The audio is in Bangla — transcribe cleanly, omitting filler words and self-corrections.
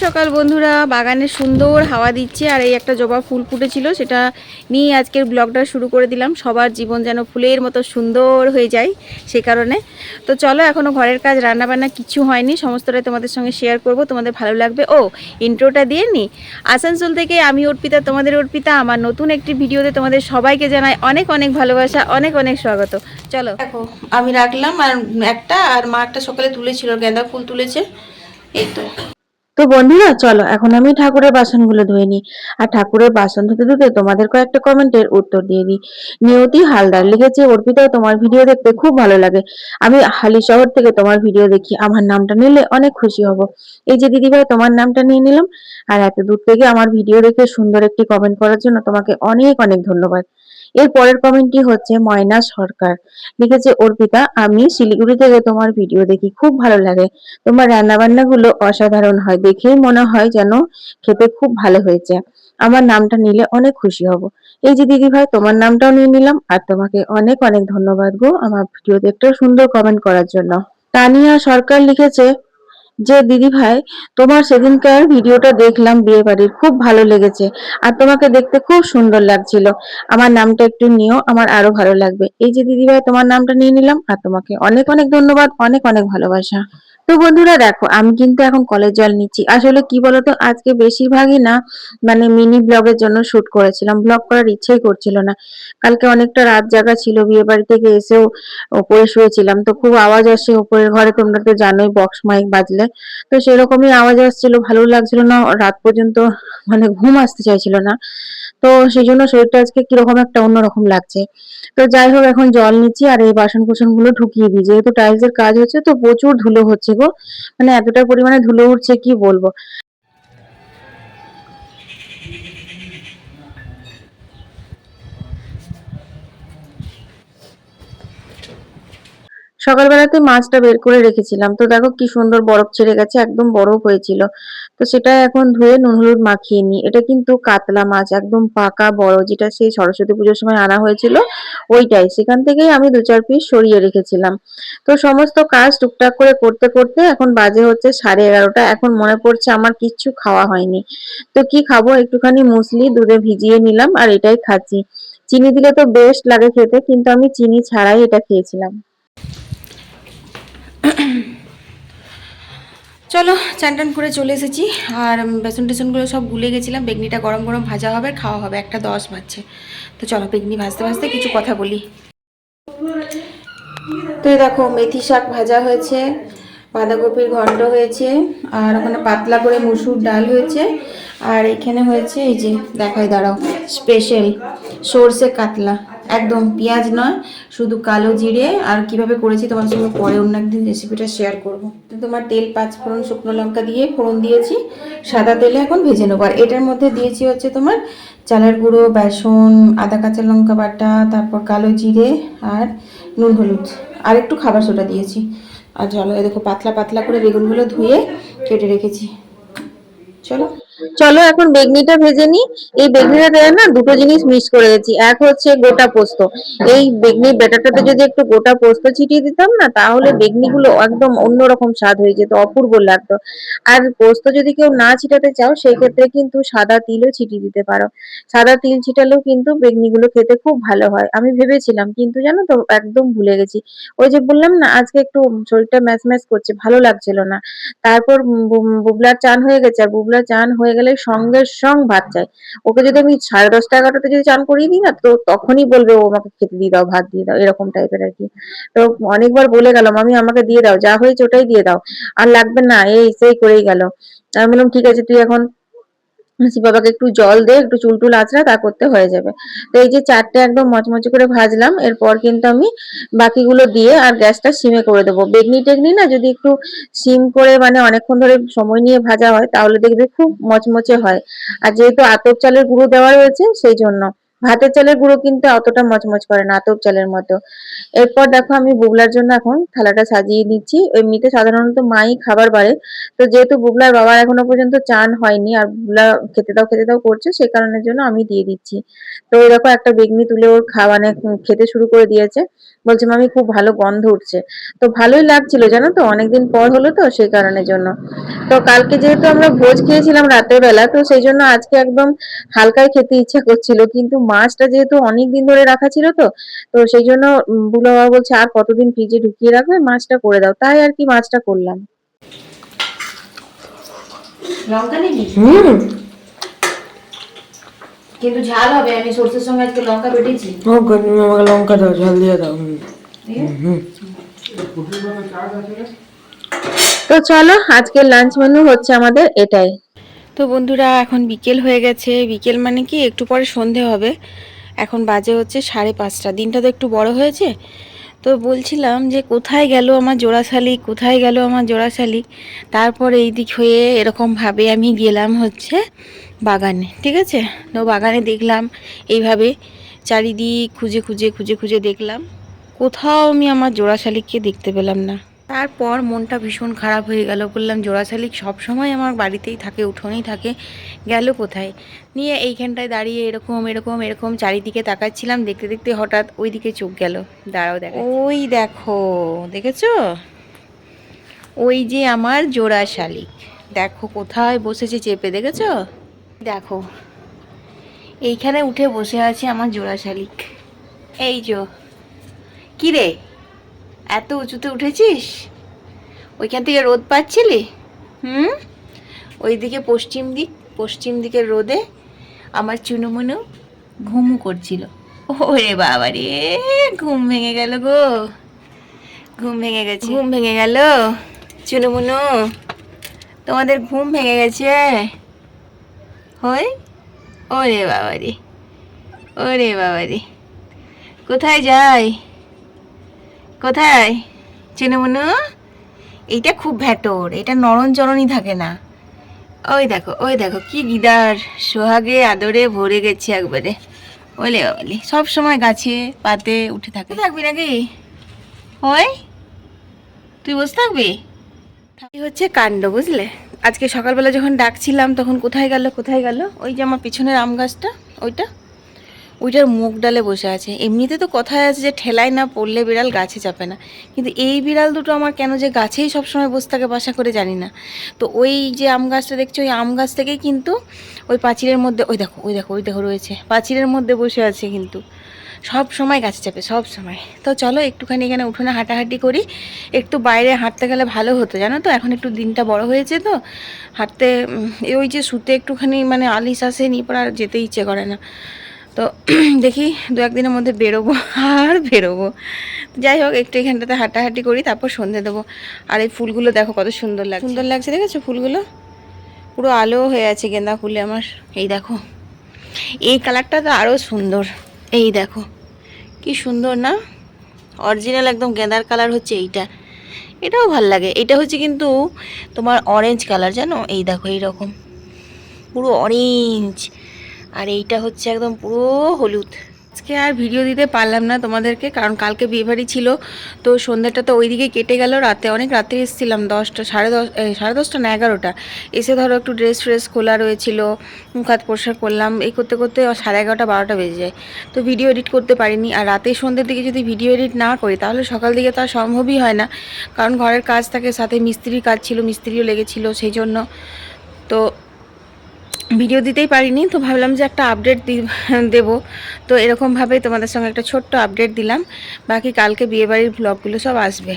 সকাল বন্ধুরা, বাগানে সুন্দর হাওয়া দিচ্ছে আর এই একটা জবা ফুল ফুটেছিল, সেটা নিয়ে আজকের ব্লগটা শুরু করে দিলাম। সবার জীবন যেন ফুলের মতো সুন্দর হয়ে যায় সেই কারণে। তো চলো, এখনও ঘরের কাজ রান্নাবান্না কিছু হয়নি, সমস্তটাই তোমাদের সঙ্গে শেয়ার করব, তোমাদের ভালো লাগবে। ও ইন্ট্রোটা দিয়ে নি। আসানসোল থেকে আমি অর্পিতা, তোমাদের অর্পিতা, আমার নতুন একটি ভিডিওতে তোমাদের সবাইকে জানাই অনেক অনেক ভালোবাসা, অনেক অনেক স্বাগত। চলো দেখো, আমি রাখলাম আর একটা, আর মা একটা সকালে তুলেছিল, গাঁদা ফুল তুলেছে, এই তো। তো বন্ধুরা চলো, এখন আমি ঠাকুরের বাসনগুলো ধুয়ে নিই। আর ঠাকুরের বাসন ধুতে ধুতে তোমাদের কয়েকটা কমেন্টের উত্তর দিয়ে দিই। নিয়তি হালদার লিখেছে, অর্পিতা তোমার ভিডিও দেখতে খুব ভালো লাগে, আমি হালি শহর থেকে তোমার ভিডিও দেখি, আমার নামটা নিলে অনেক খুশি হব। এই যে দিদিভাই, তোমার নামটা নিয়ে নিলাম। আর এত দূর থেকে আমার ভিডিও দেখে সুন্দর একটি কমেন্ট করার জন্য তোমাকে অনেক অনেক ধন্যবাদ। এর পরের কমেন্টটি হচ্ছে ময়না সরকার, লিখেছে, অর্পিতা আমি শিলিগুড়ি থেকে তোমার ভিডিও দেখি, খুব ভালো লাগে, তোমার রান্না বান্না গুলো অসাধারণ হয়, দেখেই মনে হয় যেন খেতে খুব ভালো হয়েছে, আমার নামটা নিলে অনেক খুশি হব। এই যে দিদি ভাই, তোমার নামটাও নিয়ে নিলাম আর তোমাকে অনেক অনেক ধন্যবাদ গো আমার ভিডিওতে একটা সুন্দর কমেন্ট করার জন্য। তানিয়া সরকার লিখেছে যে, দিদি ভাই তোমার সেদিনকার ভিডিওটা দেখলাম বিয়ে বাড়ির, খুব ভালো লেগেছে আর তোমাকে দেখতে খুব সুন্দর লাগছিল, আমার নামটা একটু নিও, আমার আরো ভালো লাগবে। এই যে দিদি ভাই, তোমার নামটা নিয়ে নিলাম আর তোমাকে অনেক অনেক ধন্যবাদ, অনেক অনেক ভালোবাসা। তো বন্ধুরা দেখো, আমি কিন্তু এখন কলের জল নিচ্ছি। আসলে কি বলতো, আজকে বেশিরভাগই না মানে মিনি ব্লগের জন্য শুট করেছিলাম, ব্লগ করার ইচ্ছেই করছিল না। কালকে অনেকটা রাত জাগা ছিল, বিয়ে বাড়ি থেকে এসেও ওপরে শুয়েছিলাম, তো খুব আওয়াজ আসে উপরের ঘরে, তোমরা তো জানোই বক্স মাইক বাজলে। তো সেরকমই আওয়াজ আসছিল, ভালো লাগছিল না, রাত পর্যন্ত মানে ঘুম আসতে চাইছিল না। তো সেই জন্য শরীরটা আজকে কিরকম একটা অন্যরকম লাগছে। তো যাই হোক, এখন জল নিচ্ছি আর এই বাসন কোসন গুলো ঢুকিয়ে দিই, যেহেতু টাইলস এর কাজ হচ্ছে তো প্রচুর ধুলো হচ্ছে গো, মানে এতটা পরিমাণে ধুলো উঠছে কি বলবো। সকালবেলাতে মাছটা বের করে রেখেছিলাম, তো দেখো কি সুন্দর বরফ ছেড়ে গেছে, একদম বরফ হয়েছিল। তো সেটা এখন ধুয়ে নুন হলুদ মাখিয়ে নিই। এটা কিন্তু কাতলা মাছ, একদম পাকা বড়, যেটা সেই সরস্বতী পুজোর সময় আনা হয়েছিল ওইটাই, সেখান থেকেই আমি 2-4 পিস সরিয়ে রেখেছিলাম। তো সমস্ত কাজ টুকটাক করে করতে করতে এখন বাজে হচ্ছে 11:30। এখন মনে পড়ছে আমার কিচ্ছু খাওয়া হয়নি। তো কি খাবো, একটুখানি মুসলি দুধে ভিজিয়ে নিলাম আর এটাই খাচ্ছি। চিনি দিলে তো বেশ লাগে খেতে, কিন্তু আমি চিনি ছাড়াই এটা খেয়েছিলাম। চলো, চান টান করে চলে এসেছি আর বেসন টেসনগুলো সব গুলে গেছিলাম। বেগনিটা গরম গরম ভাজা হবে, খাওয়া হবে, 1:10 বাজছে। তো চলো, বেগনি ভাজতে ভাজতে কিছু কথা বলি। তো এই দেখো, মেথি শাক ভাজা হয়েছে, বাঁধাকপির ঘন্ট হয়েছে, আর ওখানে পাতলা করে মুসুর ডাল হয়েছে, আর এখানে হয়েছে এই যে দেখাই দাঁড়াও, স্পেশাল সর্ষে কাতলা, একদম পেঁয়াজ নয়, শুধু কালো জিরে। আর কিভাবে করেছি তোমার সঙ্গে পরে অন্য একদিন রেসিপিটা শেয়ার করবো। তো তোমার তেল 5 ফোড়ন শুকনো লঙ্কা দিয়ে ফোড়ন দিয়েছি, সাদা তেলে এখন ভেজে নেবো। আর এটার মধ্যে দিয়েছি হচ্ছে তোমার চালের গুঁড়ো, বেসন, আদা কাঁচা লঙ্কা বাটা, তারপর কালো জিরে আর নুন হলুদ, আর একটু খাবার সোডা দিয়েছি। আর চলো, দেখো পাতলা পাতলা করে বেগুনগুলো ধুয়ে কেটে রেখেছি। চলো চলো, এখন বেগনিটা ভেজে নি। এই বেগনিটা দেয় না, দুটো জিনিস মিক্স করে গেছি। এক হচ্ছে গোটা পোস্ত, এই বেগনির ব্যাটারটাতে যদি একটু গোটা পোস্ত ছিটিয়ে দিতাম না, তাহলে বেগনিগুলো একদম অন্যরকম স্বাদ হয়ে যেত, অপূর্ব লাগতো। আর পোস্ত যদি কেউ না ছিটাতে চাও, সেই ক্ষেত্রে কিন্তু সাদা তিলও ছিটিয়ে দিতে পারো। সাদা তিল ছিটালেও কিন্তু বেগনিগুলো খেতে খুব ভালো হয়। আমি ভেবেছিলাম, কিন্তু জানো তো একদম ভুলে গেছি। ওই যে বললাম না, আজকে একটু শরীরটা ম্যাচ ম্যাচ করছে, ভালো লাগছিল না। তারপর বুবলার চান হয়ে গেছে, আর বুবলার চান হয়ে গেলে সঙ্গে সঙ্গ ভাত চাই। ওকে যদি আমি 10:30-11টাতে যদি চান করিয়ে দিই না, তো তখনই বলবে ও আমাকে খেতে দিয়ে দাও, ভাত দিয়ে দাও, এরকম টাইপের আর কি। তো অনেকবার বলে গেল, মামি আমাকে দিয়ে দাও, যা হয়েছে ওটাই দিয়ে দাও, আর লাগবে না, এই সেই করেই গেল। আমি বললাম ঠিক আছে, তুই এখন বাবাকে একটু জল দে, একটু চুল টুল আঁচড়া, তা করতে হয়ে যাবে। তো এই যে 4টে একদম মচমচে করে ভাজলাম, এরপর কিন্তু আমি বাকিগুলো দিয়ে আর গ্যাসটা সিমে করে দেবো। বেগনি টেগনি না যদি একটু সিম করে মানে অনেকক্ষণ ধরে সময় নিয়ে ভাজা হয়, তাহলে দেখবে খুব মচমচে হয়। আর যেহেতু আতপ চালের গুঁড়ো দেওয়া রয়েছে সেই জন্য। ভাতের চালের গুঁড়ো কিন্তু অতটা মচমচ করে না আতপ চালের মতো। এরপর দেখো আমি বুবলার জন্য এখন থালাটা সাজিয়ে নিচ্ছি। এমনিতে সাধারণত মাই খাবার বাড়ে, তো যেহেতু বুবলার বাবার এখনো পর্যন্ত চান হয়নি আর বুবলা খেতে দাও করছে, সে কারণের জন্য আমি দিয়ে দিচ্ছি। তো এই দেখো একটা বেগনি তুলে ওর খাওয়ানে খেতে শুরু করে দিয়েছে। বলছে মামি খুব ভালো গন্ধ উঠছে। তো ভালোই লাগছিল জানো তো, অনেকদিন পর হলো তো সেই কারণের জন্য। তো কালকে যেহেতু আমরা ভোজ খেয়েছিলাম রাতের বেলা, তো সেই জন্য আজকে একদম হালকাই খেতে ইচ্ছা করছিল, কিন্তু মাছটা যেহেতু অনেক দিন ধরে রাখা ছিল তো তো সেই জন্য বুলো বাবা বলছে আর কতদিন ফ্রিজে ঢুকিয়ে রাখবে, মাছটা করে দাও, তাই আর কি মাছটা করলাম। লঙ্কা নেই হুম। কিন্তু ঝাল হবে, আমি সরষের সঙ্গে আজকে লঙ্কা বেটেছি। আমাকে লঙ্কা দাও, ঝাল দিয়ে দাও। তো চলো আজকের লাঞ্চ মেনু হচ্ছে আমাদের এটাই। তো বন্ধুরা এখন বিকেল হয়ে গেছে, বিকেল মানে কি একটু পরে সন্ধে হবে। এখন বাজে হচ্ছে 5:30। দিনটা তো একটু বড় হয়েছে। তো বলছিলাম যে কোথায় গেল আমার জোড়া শালিক, কোথায় গেল আমার জোড়া শালিক। তারপর এই দিক হয়ে এরকমভাবে আমি গেলাম হচ্ছে বাগানে, ঠিক আছে। তো বাগানে দেখলাম এইভাবে চারিদিক খুঁজে খুঁজে খুঁজে খুঁজে দেখলাম, কোথাও আমি আমার জোড়া শালিককে দেখতে পেলাম না। তারপর মনটা ভীষণ খারাপ হয়ে গেল, বললাম জোড়া শালিক সবসময় আমার বাড়িতেই থাকে, উঠোনেই থাকে, গেল কোথায়। নিয়ে এইখানটায় দাঁড়িয়ে এরকম এরকম এরকম চারিদিকে তাকাচ্ছিলাম, দেখতে দেখতে হঠাৎ ওই দিকে চোখ গেল। দাঁড়াও দেখো, ওই দেখো, দেখেছো? ওই যে আমার জোড়া শালিক, দেখো কোথায় বসেছে চেপে, দেখেছো? দেখো এইখানে উঠে বসে আছে আমার জোড়া শালিক। এই যো, কি রে এত উঁচুতে উঠেছিস? ওইখান থেকে রোদ পাচ্ছিলি? হুম, ওইদিকে পশ্চিম দিকের রোদে আমার চুনুমুনু ঘুমু করছিল। ওরে বাবা রে, ঘুম ভেঙে গেল গো, ঘুম ভেঙে গেছে, ঘুম ভেঙে গেল। চুনুমুনু তোমাদের ঘুম ভেঙে গেছে? হয়, ওরে বাবা রে, ওরে বাবা রে, কোথায় যাই, কোথায় চুনুমুনু? এইটা খুব ভেটর, এটা নরম চরণই থাকে না। ওই দেখো কি গিদার, সোহাগে আদরে ভরে গেছে একবারে। ওলে বাবালে, সব সময় গাছে পাতে উঠে থাকে। থাকবি নাকি? হয়, তুই বসে থাকবি? এই হচ্ছে কাণ্ড, বুঝলে। আজকে সকালবেলা যখন ডাকছিলাম তখন কোথায় গেল কোথায় গেল, ওই যে আমার পিছনের আম গাছটা, ওইটার মুখ ডালে বসে আছে। এমনিতে তো কথায় আছে যে ঠেলায় না পড়লে বিড়াল গাছে চাপে না, কিন্তু এই বিড়াল দুটো আমার কেন যে গাছেই সবসময় বসে থাকে বাসা করে জানি না। তো ওই যে আম গাছটা দেখছো, ওই আম গাছ থেকেই কিন্তু ওই পাঁচিলের মধ্যে, ওই দেখো রয়েছে, পাঁচিলের মধ্যে বসে আছে, কিন্তু সব সময় গাছে চাপে সব সময়। তো চলো একটুখানি এখানে উঠোনে হাঁটাহাঁটি করি, একটু বাইরে হাঁটতে গেলে ভালো হতো জানো তো, এখন একটু দিনটা বড় হয়েছে তো হাঁটতে ওই যে শুতে একটুখানি মানে আলিশ আসে, নিয়ে পর আর যেতে ইচ্ছে করে না। তো দেখি দু একদিনের মধ্যে বেরোবো, আর বেরোবো। যাই হোক একটু এখানটাতে হাঁটাহাঁটি করি, তারপর সন্ধে দেবো। আর এই ফুলগুলো দেখো কত সুন্দর লাগছে, সুন্দর লাগছে দেখেছো ফুলগুলো, পুরো আলো হয়ে আছে গেঁদা ফুলে আমার। এই দেখো এই কালারটা তো আরও সুন্দর, এই দেখো কি সুন্দর না, অরিজিনাল একদম গেঁদার কালার হচ্ছে এইটা। এটাও ভাল লাগে, এটা হচ্ছে কিন্তু তোমার অরেঞ্জ কালার জানো, এই দেখো এইরকম পুরো অরেঞ্জ, আর এইটা হচ্ছে একদম পুরো হলুদ। আজকে আর ভিডিও দিতে পারলাম না তোমাদেরকে, কারণ কালকে বিয়েবাড়ি ছিল, তো সন্ধ্যাটা তো ওইদিকে কেটে গেল। রাতে অনেক রাতে এসেছিলাম, 10টা সাড়ে দশটা না 11টা। এসে ধরো একটু ড্রেস ফ্রেস খোলা রয়েছিল, মুখ হাত পরিষ্কার করলাম, এই করতে করতে 11:30 12টা বেজে যায়। তো ভিডিও এডিট করতে পারিনি। আর রাতে সন্ধ্যের দিকে যদি ভিডিও এডিট না করি তাহলে সকাল দিকে তো আর সম্ভবই হয় না, কারণ ঘরের কাজ থাকে, সাথে মিস্ত্রির কাজ ছিল, মিস্ত্রিও লেগেছিল, সেই জন্য তো ভিডিও দিতেই পারিনি। তো ভাবলাম যে একটা আপডেট দেবো, তো এরকমভাবেই তোমাদের সঙ্গে একটা ছোট্ট আপডেট দিলাম। বাকি কালকে বিয়েবাড়ির ব্লগগুলো সব আসবে।